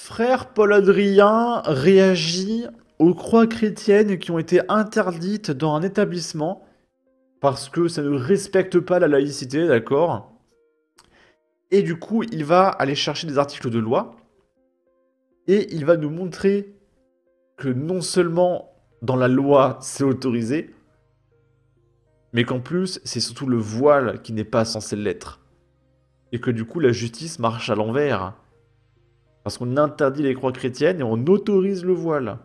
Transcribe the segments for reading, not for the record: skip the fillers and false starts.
Frère Paul Adrien réagit aux croix chrétiennes qui ont été interdites dans un établissement parce que ça ne respecte pas la laïcité, d'accord? Et du coup, il va aller chercher des articles de loi et il va nous montrer que non seulement dans la loi c'est autorisé, mais qu'en plus c'est surtout le voile qui n'est pas censé l'être. Et que du coup la justice marche à l'envers. Parce qu'on interdit les croix chrétiennes et on autorise le voile.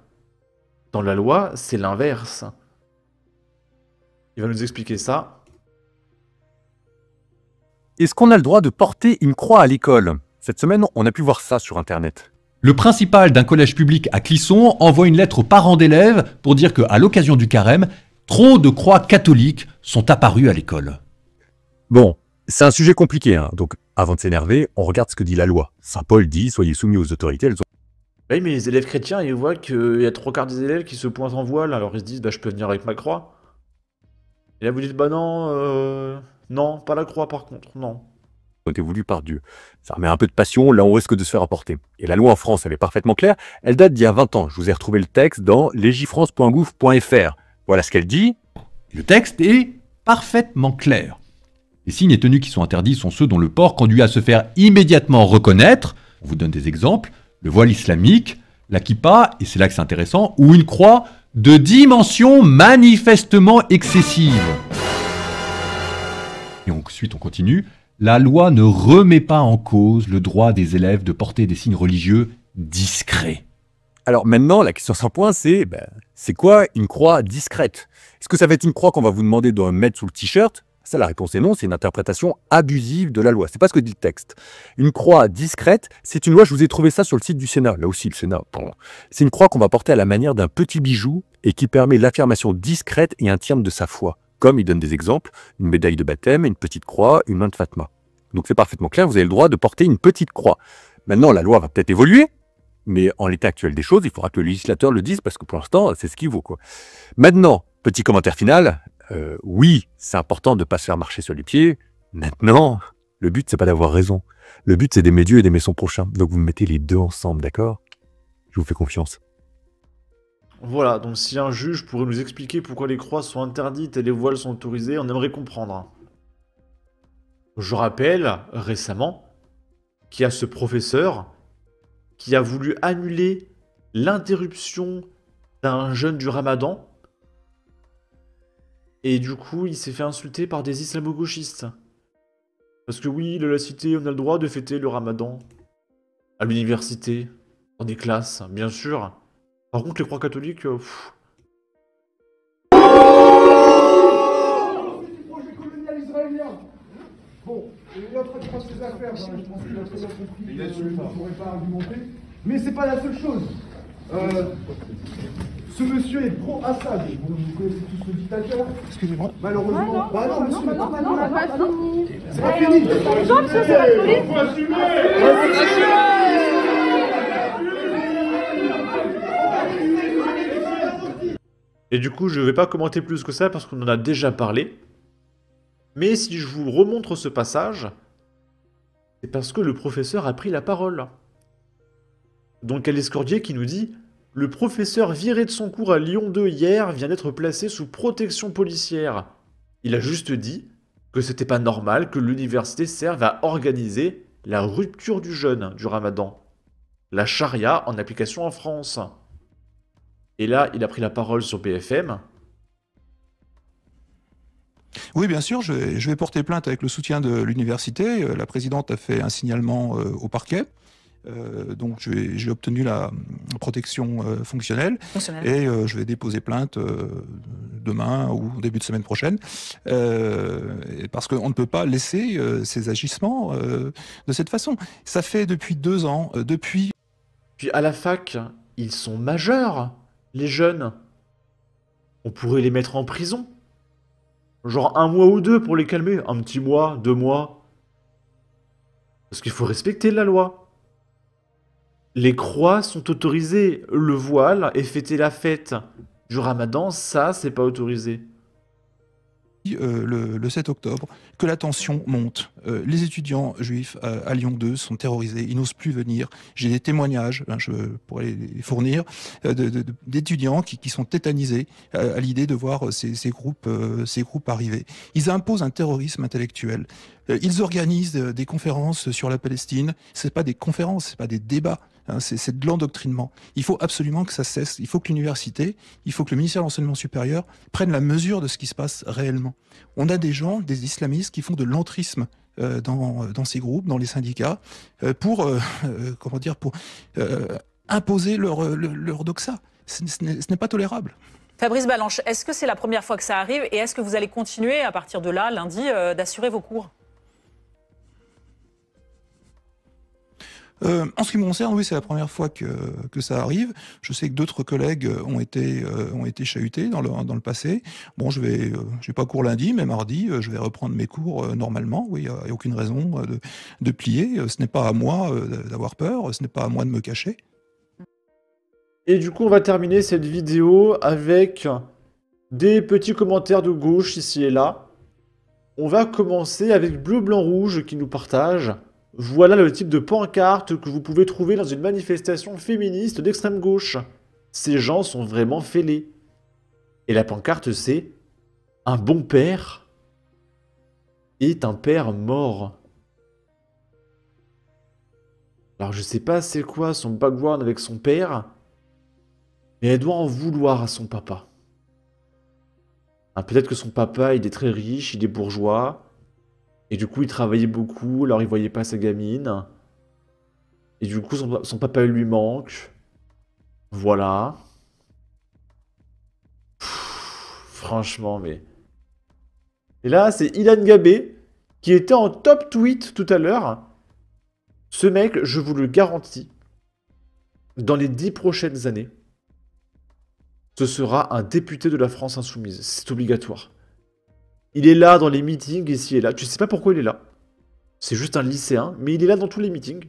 Dans la loi, c'est l'inverse. Il va nous expliquer ça. Est-ce qu'on a le droit de porter une croix à l'école? Cette semaine, on a pu voir ça sur Internet. Le principal d'un collège public à Clisson envoie une lettre aux parents d'élèves pour dire qu'à l'occasion du carême, trop de croix catholiques sont apparues à l'école. Bon, c'est un sujet compliqué, hein. Donc avant de s'énerver, on regarde ce que dit la loi. Saint Paul dit « Soyez soumis aux autorités, elles ont... » Oui, mais les élèves chrétiens, ils voient qu'il y a 3/4 des élèves qui se pointent en voile, alors ils se disent, bah je peux venir avec ma croix. Et là vous dites, bah non, non, pas la croix par contre, non. été voulues par Dieu. Ça remet un peu de passion, là on risque de se faire emporter. Et la loi en France, elle est parfaitement claire, elle date d'il y a 20 ans. Je vous ai retrouvé le texte dans legifrance.gouv.fr. Voilà ce qu'elle dit. Le texte est parfaitement clair. Les signes et tenues qui sont interdits sont ceux dont le port conduit à se faire immédiatement reconnaître. On vous donne des exemples. Le voile islamique, la kippa, et c'est là que c'est intéressant, ou une croix de dimension manifestement excessive. Et ensuite on continue. La loi ne remet pas en cause le droit des élèves de porter des signes religieux discrets. Alors maintenant, la question sans point, c'est quoi une croix discrète? Est-ce que ça va être une croix qu'on va vous demander de mettre sous le t-shirt? Ça, la réponse est non, c'est une interprétation abusive de la loi. C'est pas ce que dit le texte. Une croix discrète, c'est une loi, je vous ai trouvé ça sur le site du Sénat. Là aussi, le Sénat, c'est une croix qu'on va porter à la manière d'un petit bijou et qui permet l'affirmation discrète et intime de sa foi. Comme il donne des exemples, une médaille de baptême, une petite croix, une main de Fatma. Donc c'est parfaitement clair, vous avez le droit de porter une petite croix. Maintenant, la loi va peut-être évoluer, mais en l'état actuel des choses, il faudra que le législateur le dise, parce que pour l'instant, c'est ce qu'il vaut, quoi. Maintenant, petit commentaire final, oui, c'est important de ne pas se faire marcher sur les pieds. Maintenant, le but, c'est pas d'avoir raison. Le but, c'est d'aimer Dieu et d'aimer son prochain. Donc vous mettez les deux ensemble, d'accord? Je vous fais confiance. Voilà, donc si un juge pourrait nous expliquer pourquoi les croix sont interdites et les voiles sont autorisés, on aimerait comprendre. Je rappelle, récemment, qu'il y a ce professeur qui a voulu annuler l'interruption d'un jeûne du Ramadan. Et du coup, il s'est fait insulter par des islamo-gauchistes. Parce que oui, la laïcité, on a le droit de fêter le Ramadan. À l'université, dans des classes, bien sûr. Par contre, les croix catholiques... Bon, il est en train de faire ses affaires, je pense qu'il a très bien compris, il ne pourrait pas argumenter. Mais c'est pas la seule chose. Ce monsieur est pro-Assad. Vous connaissez tous le dictateur. Excusez-moi. Malheureusement. Bah non, monsieur. Non, on n'a pas fini. C'est pas fini. Jean, monsieur, c'est la police. Et du coup, je vais pas commenter plus que ça parce qu'on en a déjà parlé. Mais si je vous remontre ce passage, c'est parce que le professeur a pris la parole. Donc, Alice Cordier qui nous dit « Le professeur viré de son cours à Lyon 2 hier vient d'être placé sous protection policière. Il a juste dit que c'était pas normal que l'université serve à organiser la rupture du jeûne du Ramadan. La charia en application en France. » Et là, il a pris la parole sur BFM. Oui, bien sûr, je vais porter plainte avec le soutien de l'université. La présidente a fait un signalement au parquet. Donc j'ai obtenu la protection fonctionnelle et je vais déposer plainte demain ou début de semaine prochaine parce qu'on ne peut pas laisser ces agissements de cette façon. Ça fait depuis 2 ans, depuis... Puis à la fac, ils sont majeurs, les jeunes. On pourrait les mettre en prison. Genre 1 mois ou 2 pour les calmer. Un petit mois, 2 mois. Parce qu'il faut respecter la loi. Les croix sont autorisées. Le voile et fêter la fête du Ramadan, ça, c'est pas autorisé. le 7 octobre, que la tension monte. Les étudiants juifs à Lyon 2 sont terrorisés, ils n'osent plus venir. J'ai des témoignages, je pourrais les fournir, d'étudiants qui sont tétanisés à l'idée de voir ces groupes arriver. Ils imposent un terrorisme intellectuel. Ils organisent des conférences sur la Palestine. C'est pas des conférences, c'est pas des débats. C'est de l'endoctrinement. Il faut absolument que ça cesse. Il faut que l'université, il faut que le ministère de l'Enseignement supérieur prenne la mesure de ce qui se passe réellement. On a des gens, des islamistes qui font de l'entrisme dans ces groupes, dans les syndicats, pour imposer leur doxa. Ce n'est pas tolérable. Fabrice Balanche, est-ce que c'est la première fois que ça arrive et est-ce que vous allez continuer à partir de là, lundi, d'assurer vos cours ? En ce qui me concerne, oui, c'est la première fois que ça arrive. Je sais que d'autres collègues ont été chahutés dans le passé. Bon, j'ai pas cours lundi, mais mardi, je vais reprendre mes cours normalement. Oui, il n'y a aucune raison de plier. Ce n'est pas à moi d'avoir peur, ce n'est pas à moi de me cacher. Et du coup, on va terminer cette vidéo avec des petits commentaires de gauche ici et là. On va commencer avec Bleu, Blanc, Rouge qui nous partage. Voilà le type de pancarte que vous pouvez trouver dans une manifestation féministe d'extrême gauche. Ces gens sont vraiment fêlés. Et la pancarte c'est « Un bon père est un père mort ». Alors je sais pas c'est quoi son background avec son père, mais elle doit en vouloir à son papa. Peut-être que son papa il est très riche, il est bourgeois. Et du coup, il travaillait beaucoup, alors il voyait pas sa gamine. Et du coup, son papa lui manque. Voilà. Franchement, mais... Et là, c'est Ilan Gabé, qui était en top tweet tout à l'heure. Ce mec, je vous le garantis, dans les 10 prochaines années, ce sera un député de la France Insoumise. C'est obligatoire. Il est là dans les meetings, ici et là. Tu sais pas pourquoi il est là. C'est juste un lycéen, mais il est là dans tous les meetings.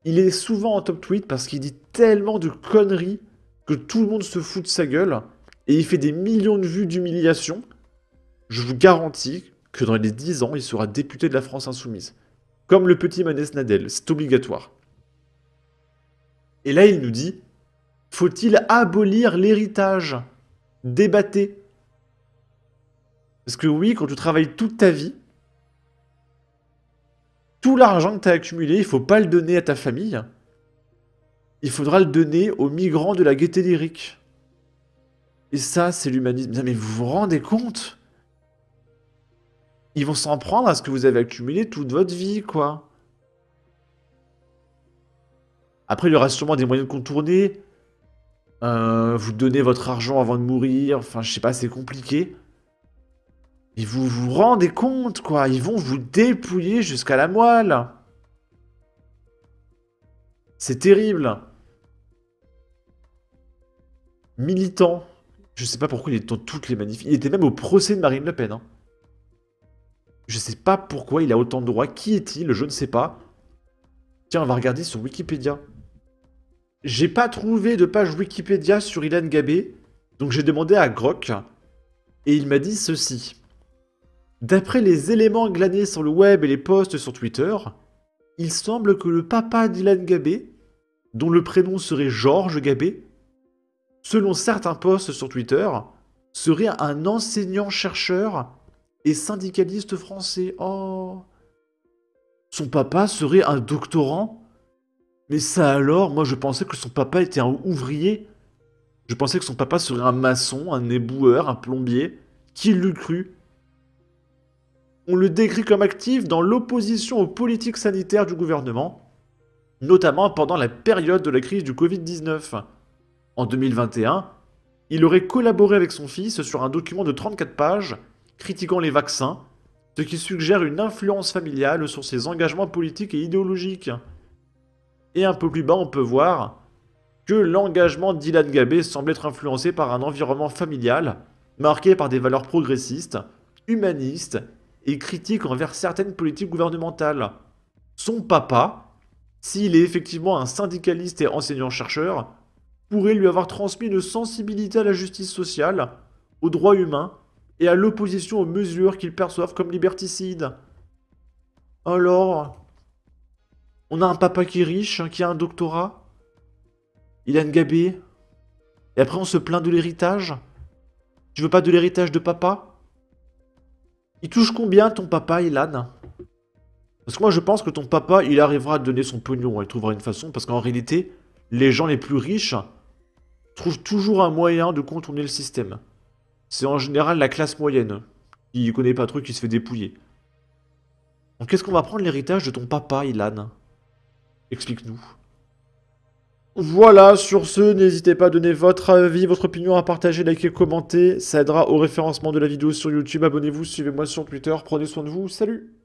Il est souvent en top tweet parce qu'il dit tellement de conneries que tout le monde se fout de sa gueule. Et il fait des millions de vues d'humiliation. Je vous garantis que dans les 10 ans, il sera député de la France Insoumise. Comme le petit Manès Nadel, c'est obligatoire. Et là, il nous dit, faut-il abolir l'héritage? Débattez. Parce que oui, quand tu travailles toute ta vie, tout l'argent que tu as accumulé, il faut pas le donner à ta famille. Il faudra le donner aux migrants de la gaieté lyrique. Et ça, c'est l'humanisme. Mais vous vous rendez compte? Ils vont s'en prendre à ce que vous avez accumulé toute votre vie, quoi. Après, il y aura sûrement des moyens de contourner. Vous donnez votre argent avant de mourir. Enfin, je sais pas, c'est compliqué. Et vous vous rendez compte, quoi. Ils vont vous dépouiller jusqu'à la moelle. C'est terrible. Militant. Je sais pas pourquoi il est dans toutes les manifs. Il était même au procès de Marine Le Pen. Hein. Je sais pas pourquoi il a autant de droits. Qui est-il? Je ne sais pas. Tiens, on va regarder sur Wikipédia. J'ai pas trouvé de page Wikipédia sur Ilan Gabé. Donc j'ai demandé à Grok. Et il m'a dit ceci. D'après les éléments glanés sur le web et les posts sur Twitter, il semble que le papa d'Ilan Gabé, dont le prénom serait Georges Gabé, selon certains posts sur Twitter, serait un enseignant-chercheur et syndicaliste français. Oh, son papa serait un doctorant? Mais ça alors, moi je pensais que son papa était un ouvrier. Je pensais que son papa serait un maçon, un éboueur, un plombier. Qui l'eût cru? On le décrit comme actif dans l'opposition aux politiques sanitaires du gouvernement, notamment pendant la période de la crise du Covid-19. En 2021, il aurait collaboré avec son fils sur un document de 34 pages critiquant les vaccins, ce qui suggère une influence familiale sur ses engagements politiques et idéologiques. Et un peu plus bas, on peut voir que l'engagement d'Ilan Gabé semble être influencé par un environnement familial marqué par des valeurs progressistes, humanistes et critiques envers certaines politiques gouvernementales. Son papa, s'il est effectivement un syndicaliste et enseignant-chercheur, pourrait lui avoir transmis une sensibilité à la justice sociale, aux droits humains et à l'opposition aux mesures qu'ils perçoivent comme liberticides. Alors, on a un papa qui est riche, qui a un doctorat, Ilan Gabé, et après on se plaint de l'héritage. Tu veux pas de l'héritage de papa? Il touche combien ton papa, Ilan? Parce que moi je pense que ton papa, il arrivera à te donner son pognon, il trouvera une façon, parce qu'en réalité, les gens les plus riches trouvent toujours un moyen de contourner le système. C'est en général la classe moyenne, qui connaît pas trop, qui se fait dépouiller. Donc qu'est-ce qu'on va prendre l'héritage de ton papa, Ilan? Explique-nous. Voilà, sur ce, n'hésitez pas à donner votre avis, votre opinion, à partager, liker, commenter. Ça aidera au référencement de la vidéo sur YouTube. Abonnez-vous, suivez-moi sur Twitter. Prenez soin de vous. Salut!